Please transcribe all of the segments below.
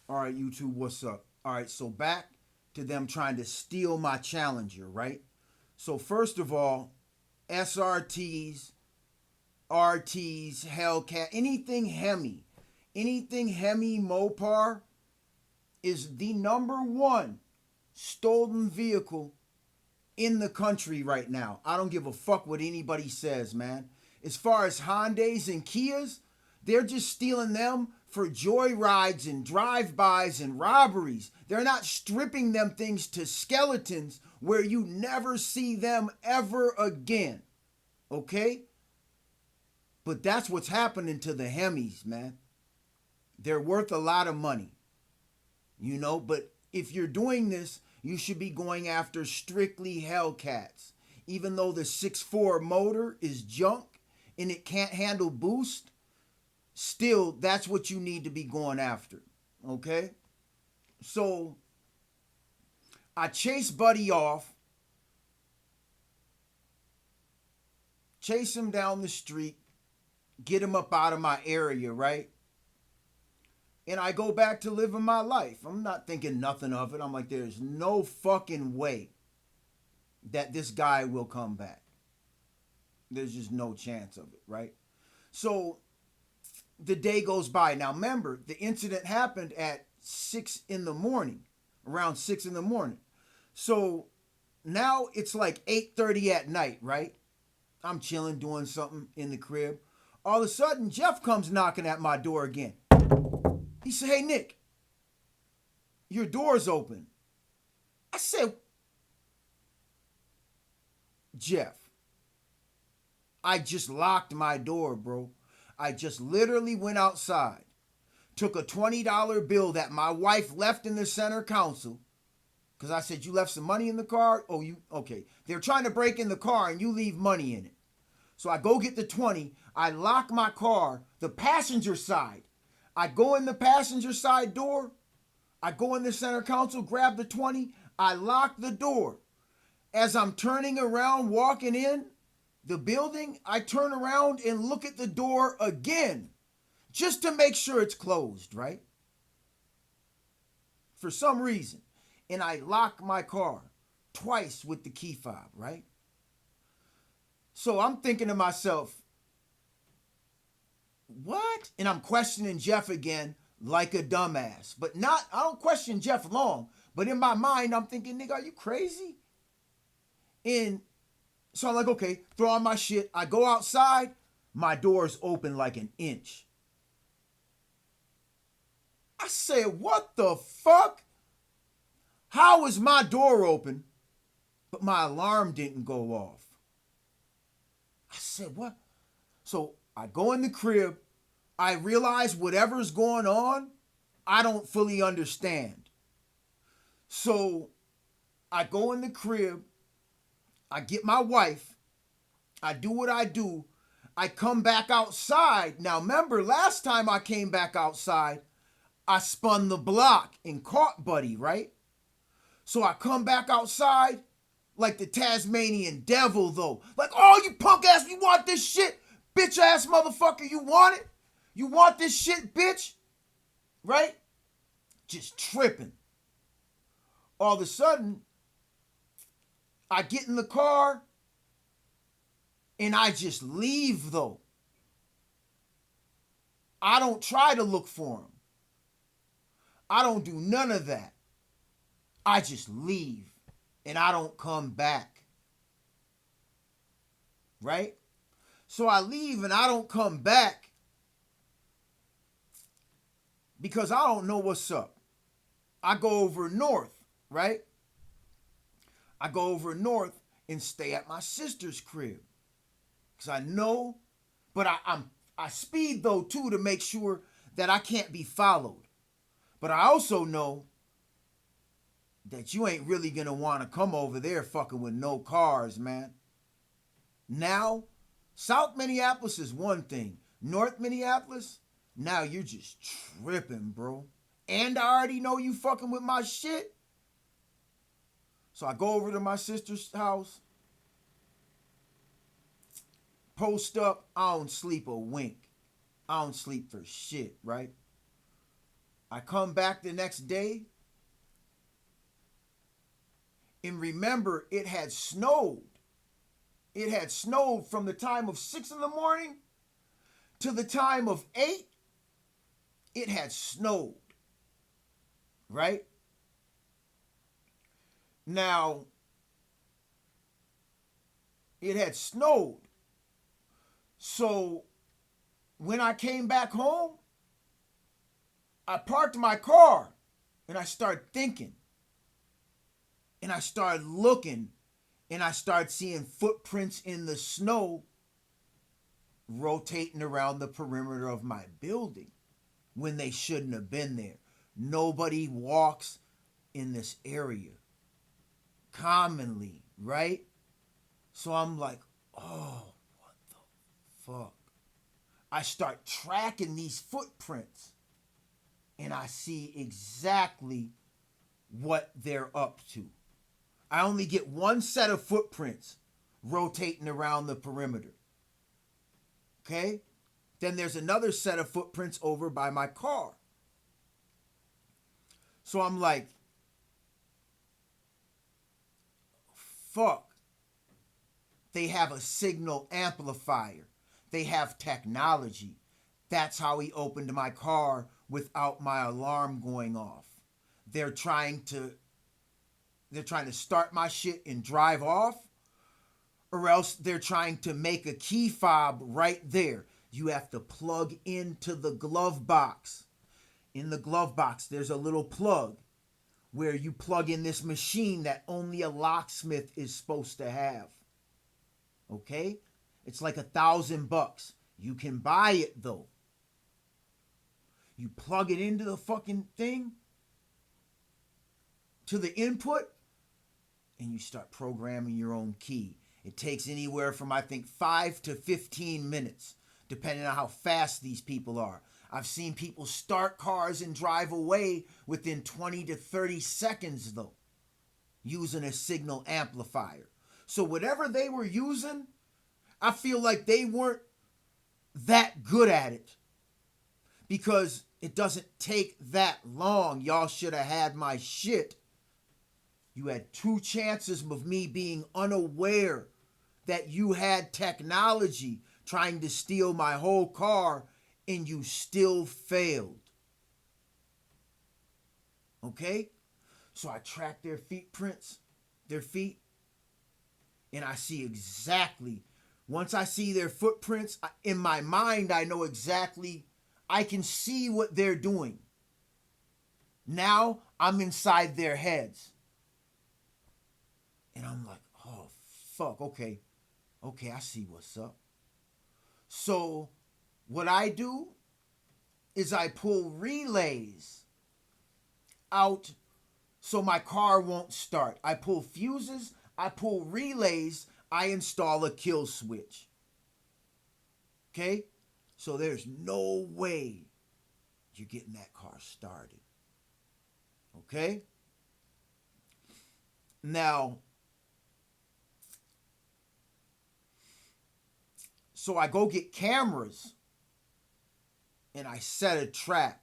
All right, YouTube, what's up? All right, so back to them trying to steal my Challenger, right? So, first of all, SRTs, RTs, Hellcat, anything Hemi Mopar is the number one stolen vehicle in the country right now. I don't give a fuck what anybody says, man. As far as Hyundais and Kias, they're just stealing them for joyrides and drive-bys and robberies. They're not stripping them things to skeletons where you never see them ever again. Okay? But that's what's happening to the Hemis, man. They're worth a lot of money. But if you're doing this, you should be going after strictly Hellcats. Even though the 6.4 motor is junk and it can't handle boost, still, that's what you need to be going after. Okay? So, I chase Buddy off, chase him down the street, get him up out of my area, right? And I go back to living my life. I'm not thinking nothing of it. I'm like, there's no fucking way that this guy will come back. There's just no chance of it, right? So the day goes by. Now remember, the incident happened at 6 in the morning, around 6 in the morning. So now it's like 8:30 at night, right? I'm chilling, doing something in the crib. All of a sudden, Jeff comes knocking at my door again. He said, "Hey, Nick, your door's open." I said, "Jeff, I just locked my door, bro. I just literally went outside, took a $20 bill that my wife left in the center console, because I said, you left some money in the car? Oh, okay. They're trying to break in the car and you leave money in it. So I go get the 20. I lock my car, the passenger side. I go in the passenger side door. I go in the center console, grab the 20. I lock the door. As I'm turning around, walking in the building, I turn around and look at the door again, just to make sure it's closed, right? For some reason. And I lock my car twice with the key fob, right? So I'm thinking to myself, what? And I'm questioning Jeff again like a dumbass. But I don't question Jeff long. But in my mind, I'm thinking, nigga, are you crazy? And so I'm like, okay, throw on my shit. I go outside. My door's open like an inch. I said, what the fuck? How is my door open, but my alarm didn't go off? I said, what? So I go in the crib. I realize whatever's going on, I don't fully understand. So I go in the crib. I get my wife. I do what I do. I come back outside. Now, remember, last time I came back outside, I spun the block and caught Buddy, right? So I come back outside like the Tasmanian devil, though. Like, oh, you punk ass, you want this shit? Bitch ass motherfucker, you want it? You want this shit, bitch? Right? Just tripping. All of a sudden, I get in the car and I just leave, though. I don't try to look for him. I don't do none of that. I just leave and I don't come back. Right? So I leave and I don't come back because I don't know what's up. I go over north, right? I go over north and stay at my sister's crib. Because I know, but I speed though too to make sure that I can't be followed. But I also know that you ain't really gonna want to come over there fucking with no cars, man. Now, South Minneapolis is one thing. North Minneapolis, now you're just tripping, bro. And I already know you fucking with my shit. So I go over to my sister's house, post up, I don't sleep a wink. I don't sleep for shit, right? I come back the next day, and remember, it had snowed. It had snowed from the time of 6 in the morning to the time of 8. It had snowed, right? Now, it had snowed. So when I came back home, I parked my car and I started thinking. And I started looking and I started seeing footprints in the snow rotating around the perimeter of my building when they shouldn't have been there. Nobody walks in this area commonly, right? So I'm like, oh, what the fuck? I start tracking these footprints and I see exactly what they're up to. I only get one set of footprints rotating around the perimeter. Okay? Then there's another set of footprints over by my car. So I'm like, fuck. They have a signal amplifier. They have technology. That's how he opened my car without my alarm going off. They're trying to start my shit and drive off, or else they're trying to make a key fob right there. You have to plug into the glove box. In the glove box, there's a little plug where you plug in this machine that only a locksmith is supposed to have. Okay? It's like $1,000. You can buy it though. You plug it into the fucking thing, to the input, and you start programming your own key. It takes anywhere from, I think, 5 to 15 minutes, depending on how fast these people are. I've seen people start cars and drive away within 20 to 30 seconds, though, using a signal amplifier. So whatever they were using, I feel like they weren't that good at it, because it doesn't take that long. Y'all should have had my shit. You had 2 chances of me being unaware that you had technology trying to steal my whole car, and you still failed. Okay? So I track their feet, and I see exactly. Once I see their footprints, in my mind, I know exactly. I can see what they're doing. Now I'm inside their heads. And I'm like, oh, fuck, okay, I see what's up. So what I do is I pull relays out so my car won't start. I pull fuses, I pull relays, I install a kill switch. Okay? So there's no way you're getting that car started. Okay? Now, so I go get cameras and I set a trap.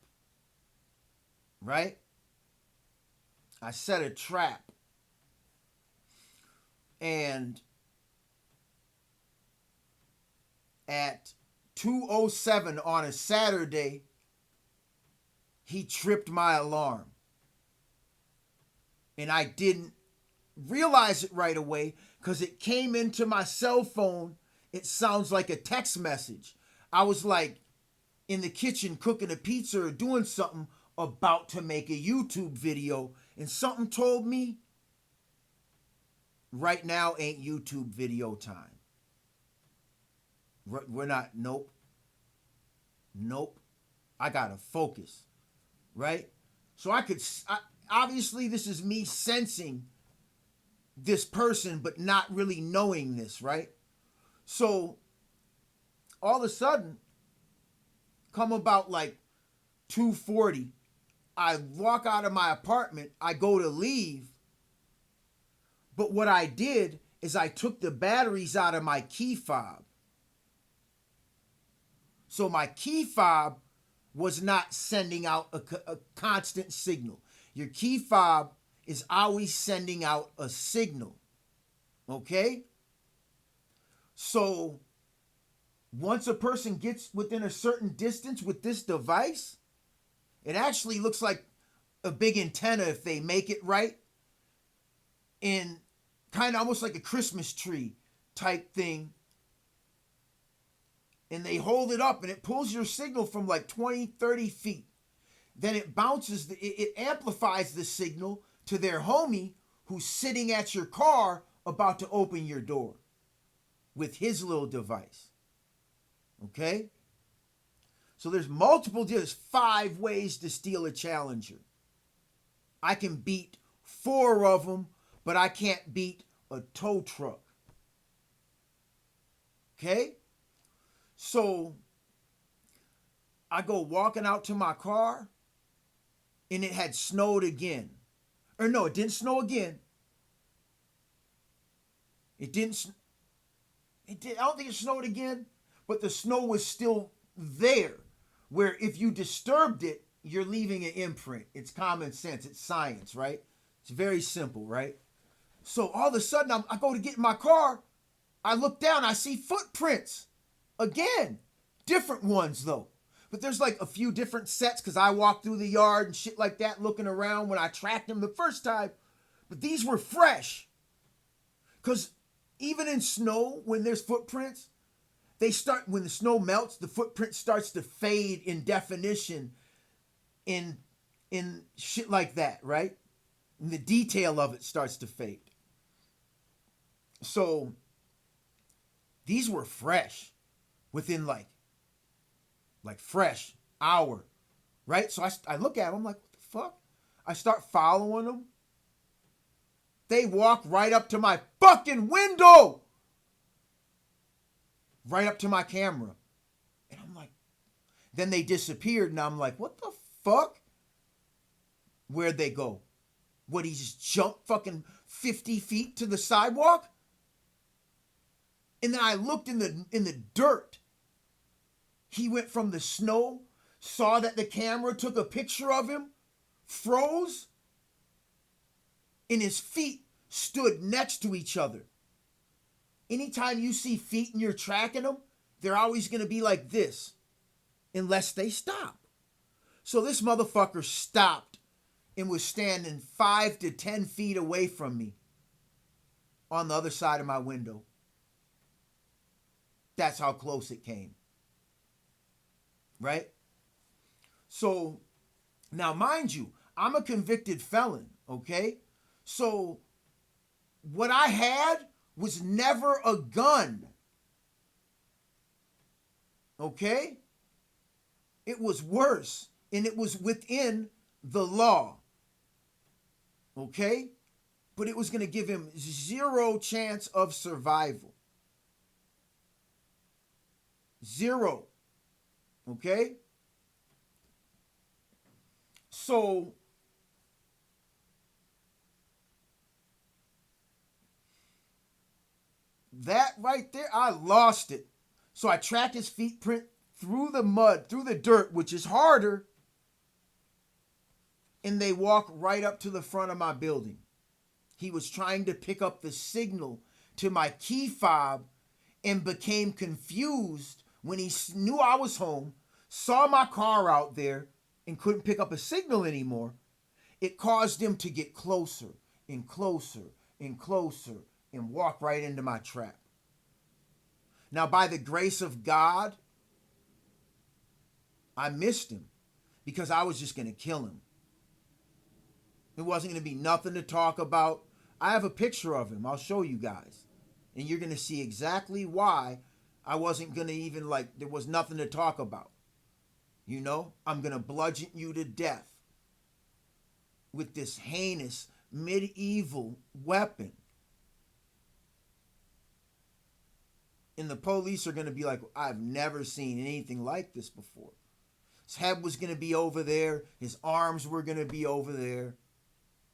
Right? I set a trap. And at 2:07 on a Saturday, he tripped my alarm. And I didn't realize it right away because it came into my cell phone. It sounds like a text message. I was like in the kitchen cooking a pizza or doing something, about to make a YouTube video, and something told me, right now ain't YouTube video time. We're not, nope. I gotta focus, right? So obviously this is me sensing this person, but not really knowing this, right? So all of a sudden, come about like 2:40, I walk out of my apartment, I go to leave, but what I did is I took the batteries out of my key fob. So my key fob was not sending out a constant signal. Your key fob is always sending out a signal. Okay? So once a person gets within a certain distance with this device, it actually looks like a big antenna if they make it right, and kind of almost like a Christmas tree type thing. And they hold it up and it pulls your signal from like 20, 30 feet. Then it bounces, it amplifies the signal to their homie who's sitting at your car about to open your door with his little device. Okay? So there's 5 ways to steal a Challenger. I can beat 4 of them, but I can't beat a tow truck. Okay? So I go walking out to my car, and it had snowed again. Or no, it didn't snow again. I don't think it snowed again, but the snow was still there, where if you disturbed it, you're leaving an imprint. It's common sense. It's science, right? It's very simple, right? So all of a sudden, I go to get in my car. I look down. I see footprints. Again. Different ones, though. But there's like a few different sets because I walked through the yard and shit like that looking around when I tracked them the first time. But these were fresh. Because even in snow, when there's footprints, when the snow melts, the footprint starts to fade in definition in shit like that, right? And the detail of it starts to fade. So these were fresh within like fresh hour, right? So I look at them, I'm like, what the fuck? I start following them. They walk right up to my fucking window. Right up to my camera. And I'm like, then they disappeared and I'm like, what the fuck? Where'd they go? What, he just jumped fucking 50 feet to the sidewalk? And then I looked in the dirt. He went from the snow, saw that the camera took a picture of him, froze, and his feet stood next to each other. Anytime you see feet and you're tracking them, they're always going to be like this, unless they stop. So this motherfucker stopped and was standing 5 to 10 feet away from me on the other side of my window. That's how close it came. Right? So, now mind you, I'm a convicted felon, okay? So, what I had was never a gun. Okay? It was worse, and it was within the law. Okay? But it was going to give him 0 chance of survival. 0. Okay? So, that right there, I lost it. So I tracked his feet print through the mud, through the dirt, which is harder. And they walk right up to the front of my building. He was trying to pick up the signal to my key fob and became confused when he knew I was home, saw my car out there, and couldn't pick up a signal anymore. It caused him to get closer and closer and closer and walk right into my trap. Now, by the grace of God, I missed him because I was just going to kill him. It wasn't going to be nothing to talk about. I have a picture of him. I'll show you guys. And you're going to see exactly why I wasn't going to even, there was nothing to talk about. You know, I'm going to bludgeon you to death with this heinous medieval weapon. And the police are going to be like, I've never seen anything like this before. His head was going to be over there. His arms were going to be over there.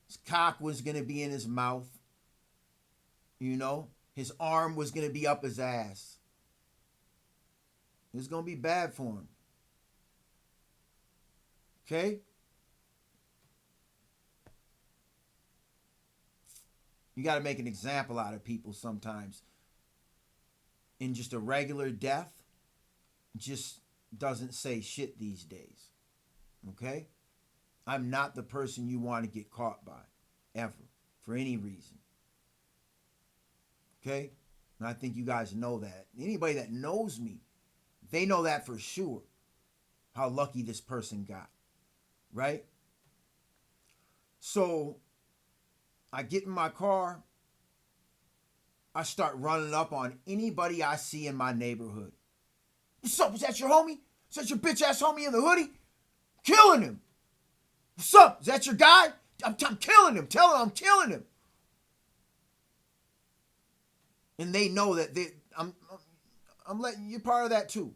His cock was going to be in his mouth. You know, his arm was going to be up his ass. It was going to be bad for him. Okay? You got to make an example out of people sometimes. And just a regular death just doesn't say shit these days. Okay? I'm not the person you want to get caught by, ever, for any reason. Okay? And I think you guys know that. Anybody that knows me, they know that for sure, how lucky this person got. Right? So, I get in my car. I start running up on anybody I see in my neighborhood. What's up? Is that your homie? Is that your bitch ass homie in the hoodie? Killing him. What's up? Is that your guy? I'm killing him. Tell him I'm killing him. And they know that I'm letting you part of that too.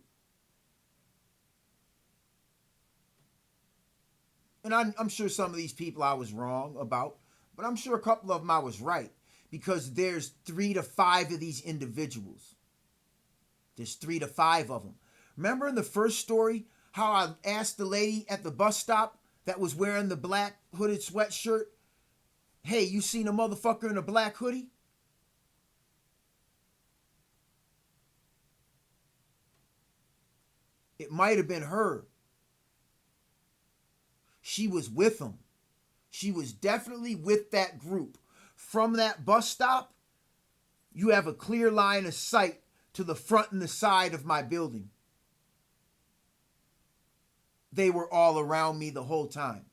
And I'm sure some of these people I was wrong about, but I'm sure a couple of them I was right, because there's 3 to 5 of these individuals. There's 3 to 5 of them. Remember in the first story how I asked the lady at the bus stop that was wearing the black hooded sweatshirt, hey, you seen a motherfucker in a black hoodie? It might have been her. She was with them. She was definitely with that group. From that bus stop, you have a clear line of sight to the front and the side of my building. They were all around me the whole time.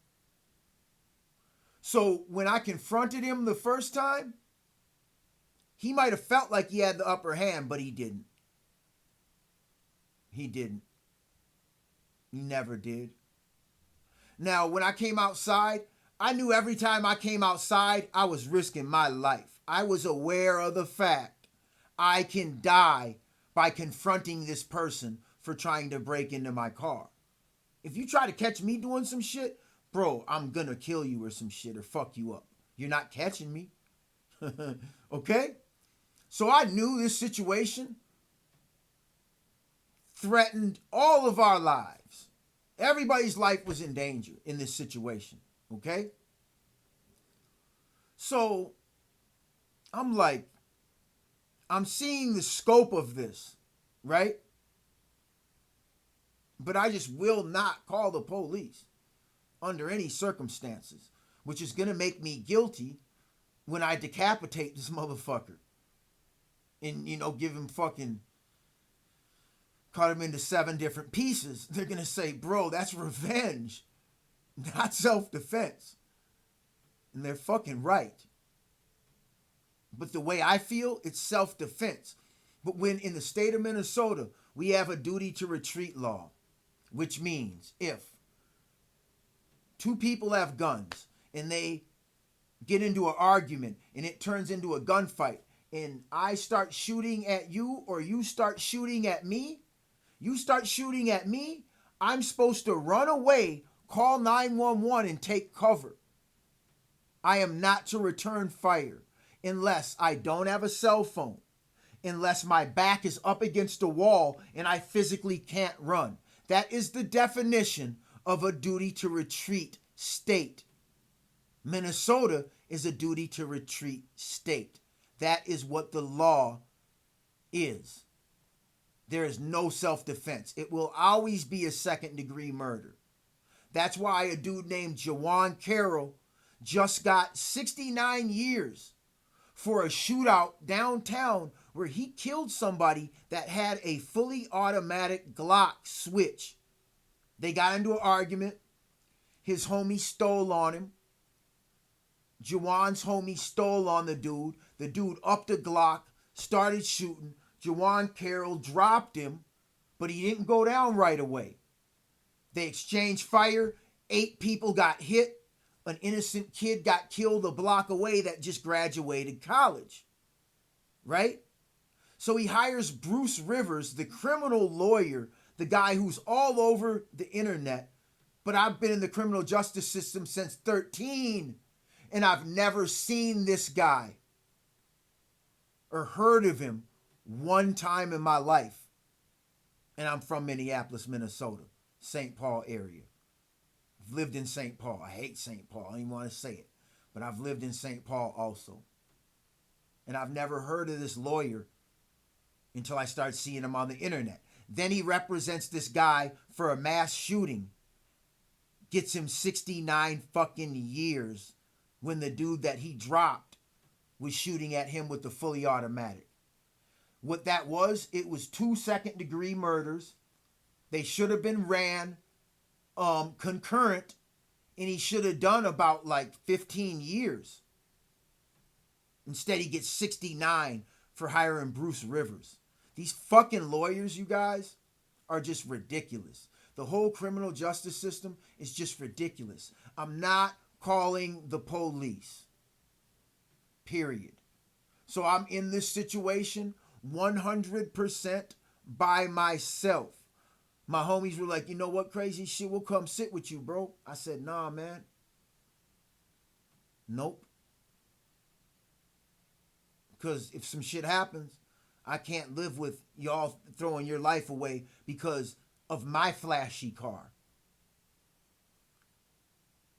So when I confronted him the first time, he might have felt like he had the upper hand, but he didn't. He didn't. He never did. Now, when I came outside, I knew every time I came outside, I was risking my life. I was aware of the fact I can die by confronting this person for trying to break into my car. If you try to catch me doing some shit, bro, I'm gonna kill you or some shit or fuck you up. You're not catching me. Okay? So I knew this situation threatened all of our lives. Everybody's life was in danger in this situation. Okay? So I'm like, I'm seeing the scope of this, right? But I just will not call the police under any circumstances, which is going to make me guilty when I decapitate this motherfucker and, give him fucking, cut him into 7 different pieces. They're going to say, bro, that's revenge, not self-defense. And they're fucking right. But the way I feel, it's self-defense. But when in the state of Minnesota, we have a duty to retreat law, which means if 2 people have guns and they get into an argument and it turns into a gunfight and I start shooting at you or you start shooting at me, I'm supposed to run away, call 911 and take cover. I am not to return fire unless I don't have a cell phone, unless my back is up against a wall and I physically can't run. That is the definition of a duty to retreat state. Minnesota is a duty to retreat state. That is what the law is. There is no self-defense. It will always be a second-degree murder. That's why a dude named Jawan Carroll just got 69 years for a shootout downtown where he killed somebody that had a fully automatic Glock switch. They got into an argument. His homie stole on him. Jawan's homie stole on the dude. The dude upped the Glock, started shooting. Jawan Carroll dropped him, but he didn't go down right away. They exchanged fire. 8 people got hit. An innocent kid got killed a block away that just graduated college. Right? So he hires Bruce Rivers, the criminal lawyer, the guy who's all over the internet. But I've been in the criminal justice system since 13, and I've never seen this guy or heard of him one time in my life. And I'm from Minneapolis, Minnesota, St. Paul area. I've lived in St. Paul. I hate St. Paul. I don't even want to say it. But I've lived in St. Paul also. And I've never heard of this lawyer until I started seeing him on the internet. Then he represents this guy for a mass shooting. Gets him 69 fucking years when the dude that he dropped was shooting at him with the fully automatic. What that was, it was 2 second-degree murders. They should have been ran concurrent, and he should have done about like 15 years. Instead, he gets 69 for hiring Bruce Rivers. These fucking lawyers, you guys, are just ridiculous. The whole criminal justice system is just ridiculous. I'm not calling the police. Period. So I'm in this situation 100% by myself. My homies were like, you know what, crazy shit, we'll come sit with you, bro. I said, nah, man. Nope. Because if some shit happens, I can't live with y'all throwing your life away because of my flashy car.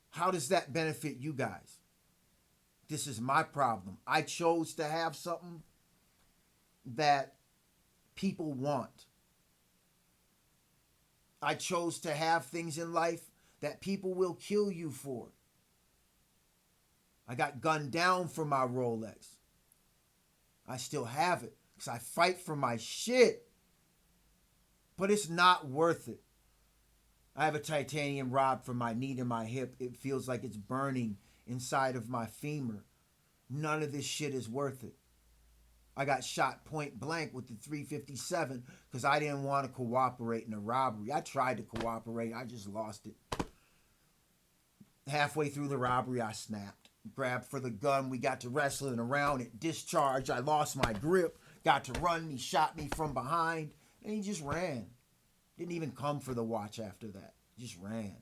How does that benefit you guys? This is my problem. I chose to have something that people want. I chose to have things in life that people will kill you for. I got gunned down for my Rolex. I still have it because I fight for my shit. But it's not worth it. I have a titanium rod for my knee to my hip. It feels like it's burning inside of my femur. None of this shit is worth it. I got shot point blank with the 357 because I didn't want to cooperate in a robbery. I tried to cooperate. I just lost it. Halfway through the robbery, I snapped. Grabbed for the gun. We got to wrestling around. It discharged. I lost my grip. Got to run. He shot me from behind. And he just ran. Didn't even come for the watch after that. Just ran.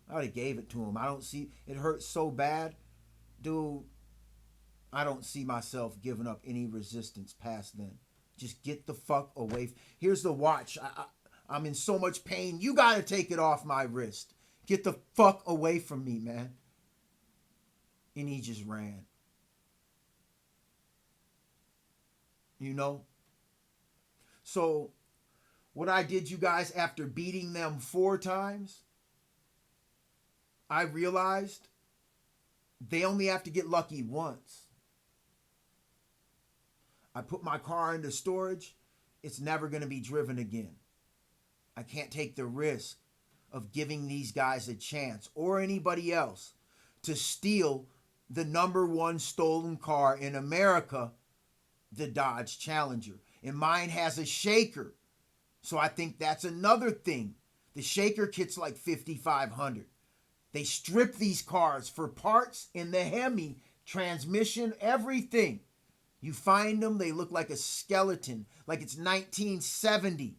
I would have gave it to him. I don't see... It hurt so bad. Dude, I don't see myself giving up any resistance past then. Just get the fuck away. Here's the watch. I'm in so much pain. You got to take it off my wrist. Get the fuck away from me, man. And he just ran. You know? So, what I did, you guys, after beating them 4 times, I realized they only have to get lucky once. I put my car into storage. It's never going to be driven again. I can't take the risk of giving these guys a chance or anybody else to steal the #1 stolen car in America, the Dodge Challenger. And mine has a shaker. So I think that's another thing. The shaker kit's like $5,500. They strip these cars for parts in the Hemi, transmission, everything. You find them, they look like a skeleton, like it's 1970.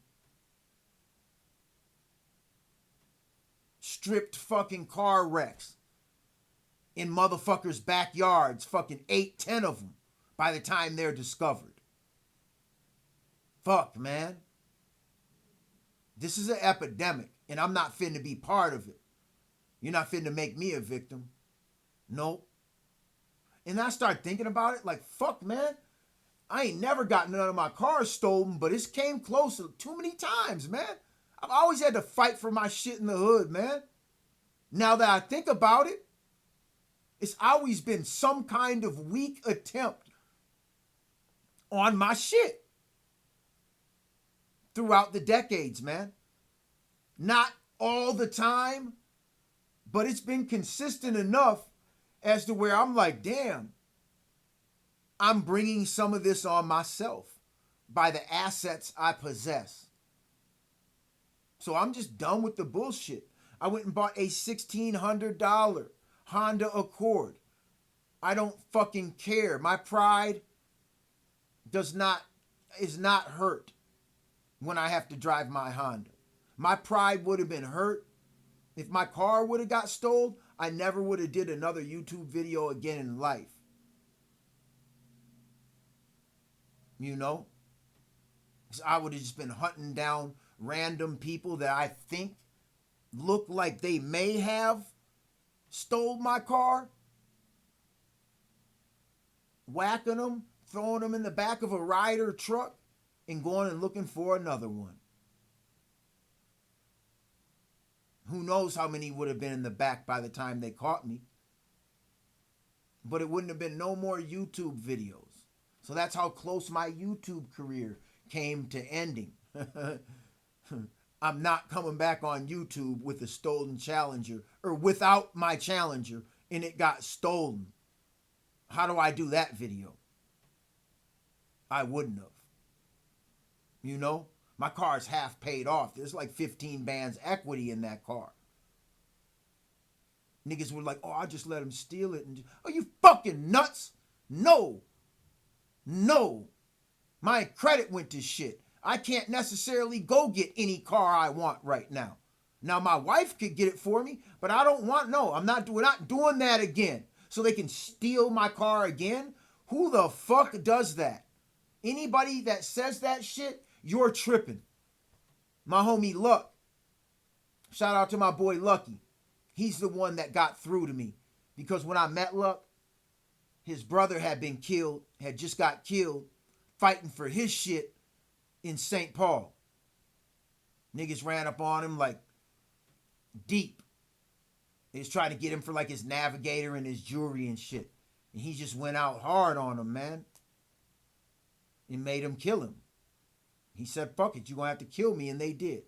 Stripped fucking car wrecks in motherfuckers' backyards, fucking 8, 10 of them by the time they're discovered. Fuck, man. This is an epidemic, and I'm not finna be part of it. You're not finna make me a victim. Nope. And I start thinking about it like, fuck, man. I ain't never gotten none of my cars stolen, but it's came close too many times, man. I've always had to fight for my shit in the hood, man. Now that I think about it, it's always been some kind of weak attempt on my shit throughout the decades, man. Not all the time, but it's been consistent enough as to where I'm like, damn, I'm bringing some of this on myself by the assets I possess. So I'm just done with the bullshit. I went and bought a $1,600 Honda Accord. I don't fucking care. My pride is not hurt when I have to drive my Honda. My pride would have been hurt if my car would have got stolen. I never would have did another YouTube video again in life. You know? Because I would have just been hunting down random people that I think look like they may have stole my car, whacking them, throwing them in the back of a Ryder truck, and going and looking for another one. Who knows how many would have been in the back by the time they caught me. But it wouldn't have been no more YouTube videos. So that's how close my YouTube career came to ending. I'm not coming back on YouTube with a stolen Challenger, or without my Challenger and it got stolen. How do I do that video? I wouldn't have. You know, my car's half paid off. There's like 15 bands equity in that car. Niggas were like, oh, I just let him steal it. And are you fucking nuts? No. My credit went to shit. I can't necessarily go get any car I want right now. Now, my wife could get it for me, but I don't want, no, we're not doing that again. So they can steal my car again? Who the fuck does that? Anybody that says that shit, you're tripping. My homie Luck. Shout out to my boy Lucky. He's the one that got through to me. Because when I met Luck, his brother had been killed, had just got killed, fighting for his shit in St. Paul. Niggas ran up on him like deep. They was trying to get him for like his navigator and his jewelry and shit. And he just went out hard on him, man. And made him kill him. He said, fuck it, you're going to have to kill me. And they did.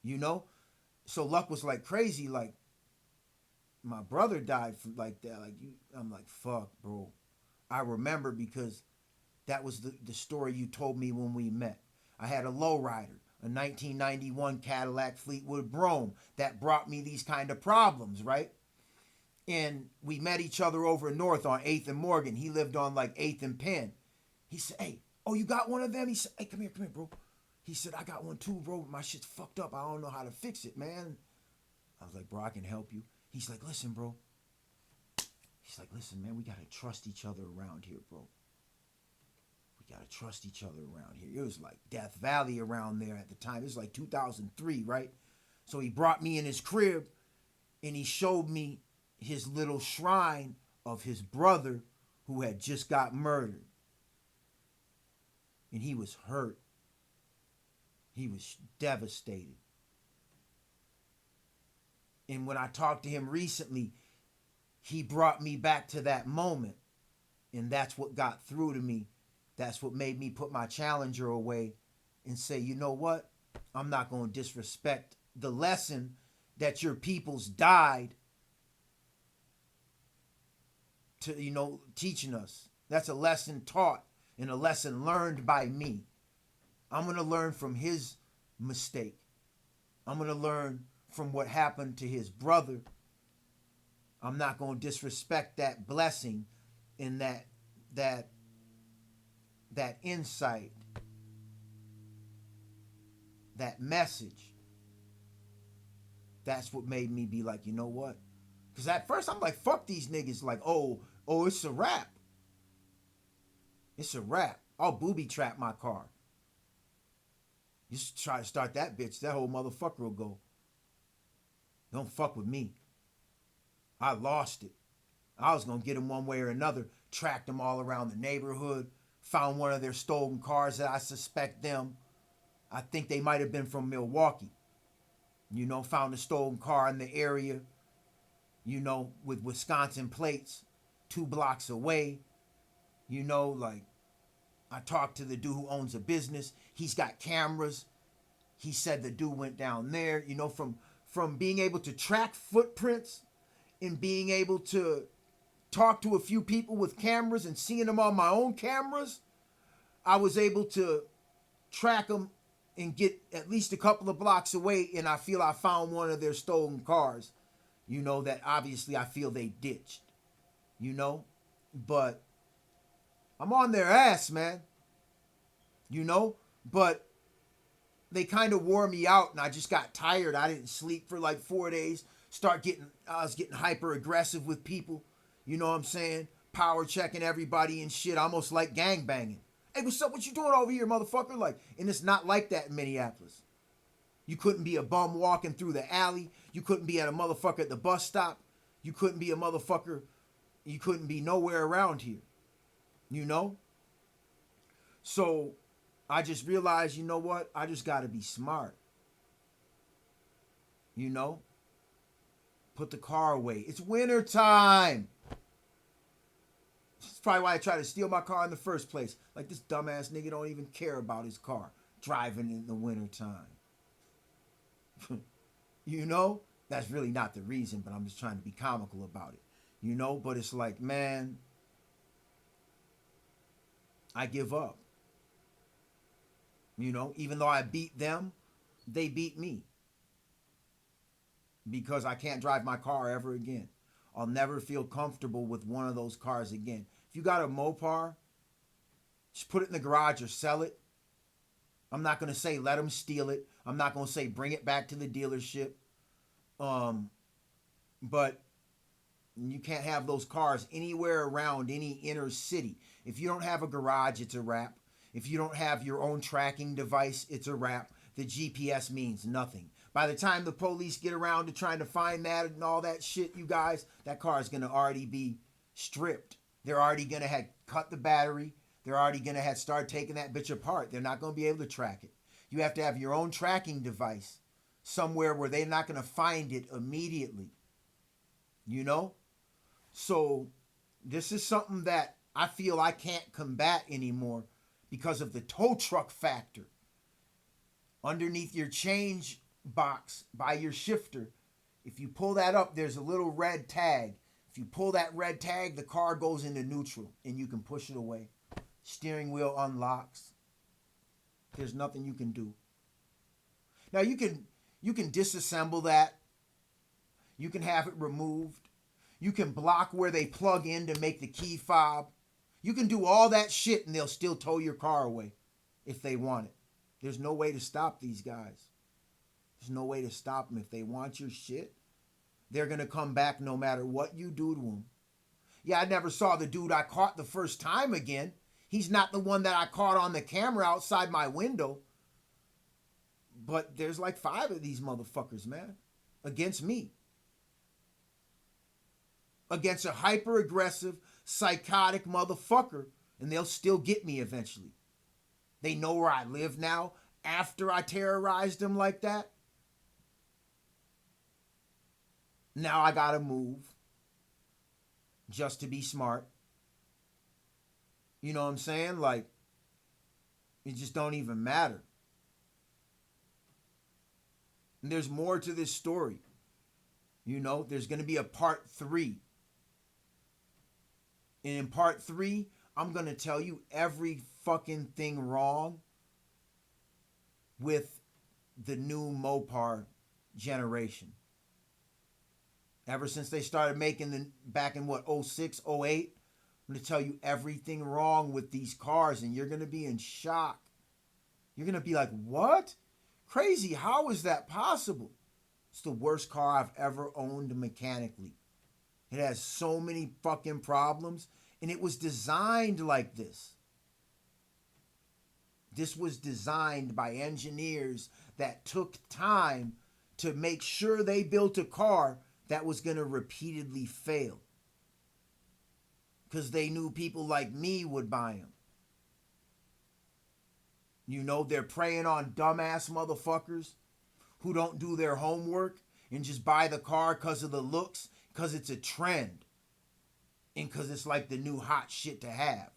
You know? So Luck was like crazy, like, my brother died from like that. Like, I'm like, fuck, bro. I remember because that was the story you told me when we met. I had a lowrider, a 1991 Cadillac Fleetwood Brougham that brought me these kind of problems, right? And we met each other over north on 8th and Morgan. He lived on like 8th and Penn. He said, hey, oh, you got one of them? He said, hey, come here, bro. He said, I got one too, bro. My shit's fucked up. I don't know how to fix it, man. I was like, bro, I can help you. He's like, listen, bro. He's like, listen, man, we got to trust each other around here, bro. We got to trust each other around here. It was like Death Valley around there at the time. It was like 2003, right? So he brought me in his crib and he showed me his little shrine of his brother who had just got murdered. And he was hurt. He was devastated. And when I talked to him recently, he brought me back to that moment. And that's what got through to me. That's what made me put my Challenger away and say, you know what? I'm not going to disrespect the lesson that your peoples died to, you know, teaching us. That's a lesson taught and a lesson learned by me. I'm going to learn from his mistake. I'm going to learn from what happened to his brother. I'm not going to disrespect that blessing and that insight, that message. That's what made me be like, you know what? Because at first I'm like, fuck these niggas. Like, oh, it's a wrap. It's a wrap. I'll booby trap my car. You try to start that bitch, that whole motherfucker will go. Don't fuck with me. I lost it. I was going to get them one way or another. Tracked them all around the neighborhood. Found one of their stolen cars that I suspect them. I think they might have been from Milwaukee. You know, found a stolen car in the area, you know, with Wisconsin plates 2 blocks away. You know, like, I talked to the dude who owns a business. He's got cameras. He said the dude went down there. You know, from being able to track footprints and being able to talk to a few people with cameras and seeing them on my own cameras, I was able to track them and get at least a couple of blocks away, and I feel I found one of their stolen cars, you know, that obviously I feel they ditched, you know, but I'm on their ass, man, you know, but they kind of wore me out, and I just got tired. I didn't sleep for like 4 days. I was getting hyper aggressive with people, you know what I'm saying? Power checking everybody and shit, almost like gang banging. Hey, what's up? What you doing over here, motherfucker? Like, and it's not like that in Minneapolis. You couldn't be a bum walking through the alley. You couldn't be at a motherfucker at the bus stop. You couldn't be a motherfucker. You couldn't be nowhere around here. You know? So I just realized, you know what? I just got to be smart. You know? Put the car away. It's winter time. That's probably why I tried to steal my car in the first place. Like, this dumbass nigga don't even care about his car driving in the winter time. You know? That's really not the reason, but I'm just trying to be comical about it. You know? But it's like, man, I give up. You know? Even though I beat them, they beat me. Because I can't drive my car ever again. I'll never feel comfortable with one of those cars again. If you got a Mopar, just put it in the garage or sell it. I'm not going to say let them steal it. I'm not going to say bring it back to the dealership. But you can't have those cars anywhere around any inner city. If you don't have a garage, it's a wrap. If you don't have your own tracking device, it's a wrap. The GPS means nothing. By the time the police get around to trying to find that and all that shit, you guys, that car is going to already be stripped. They're already going to have cut the battery. They're already going to have start taking that bitch apart. They're not going to be able to track it. You have to have your own tracking device somewhere where they're not going to find it immediately. You know? So this is something that I feel I can't combat anymore because of the tow truck factor. Underneath your change box by your shifter, if you pull that up, there's a little red tag. If you pull that red tag, the car goes into neutral and you can push it away. Steering wheel unlocks. There's nothing you can do. Now you can disassemble that. You can have it removed. You can block where they plug in to make the key fob. You can do all that shit and they'll still tow your car away if they want it. There's no way to stop these guys. There's no way to stop them. If they want your shit, they're going to come back no matter what you do to them. Yeah, I never saw the dude I caught the first time again. He's not the one that I caught on the camera outside my window. But there's like 5 of these motherfuckers, man, against me. Against a hyper-aggressive, psychotic motherfucker, and they'll still get me eventually. They know where I live now after I terrorized them like that. Now I gotta move just to be smart. You know what I'm saying? Like, it just don't even matter. And there's more to this story. You know, there's going to be a part 3. And in part 3, I'm going to tell you every fucking thing wrong with the new Mopar generation. Ever since they started making the back in what, 06, 08, I'm going to tell you everything wrong with these cars and you're going to be in shock. You're going to be like, what? Crazy, how is that possible? It's the worst car I've ever owned mechanically. It has so many fucking problems, and it was designed like this. This was designed by engineers that took time to make sure they built a car that was going to repeatedly fail. Because they knew people like me would buy them. You know, they're preying on dumbass motherfuckers who don't do their homework and just buy the car because of the looks, because it's a trend, and because it's like the new hot shit to have.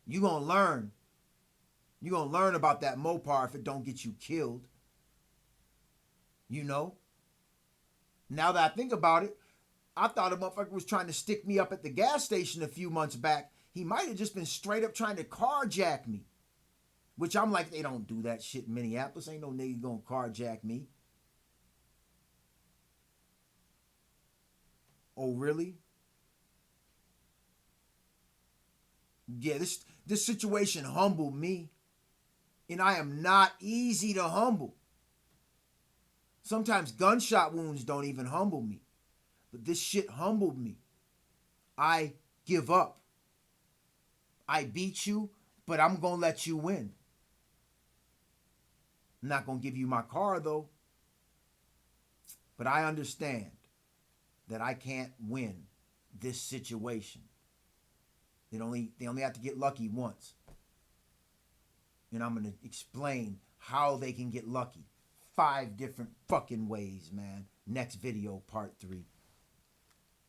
You're going to learn. You're going to learn about that Mopar if it don't get you killed. You know? Now that I think about it, I thought a motherfucker was trying to stick me up at the gas station a few months back. He might have just been straight up trying to carjack me. Which I'm like, they don't do that shit in Minneapolis. Ain't no nigga gonna carjack me. Oh, really? Yeah, this situation humbled me. And I am not easy to humble. Sometimes gunshot wounds don't even humble me. But this shit humbled me. I give up. I beat you, but I'm gonna let you win. I'm not going to give you my car, though. But I understand that I can't win this situation. They only have to get lucky once. And I'm going to explain how they can get lucky. 5 different fucking ways, man. Next video, part 3.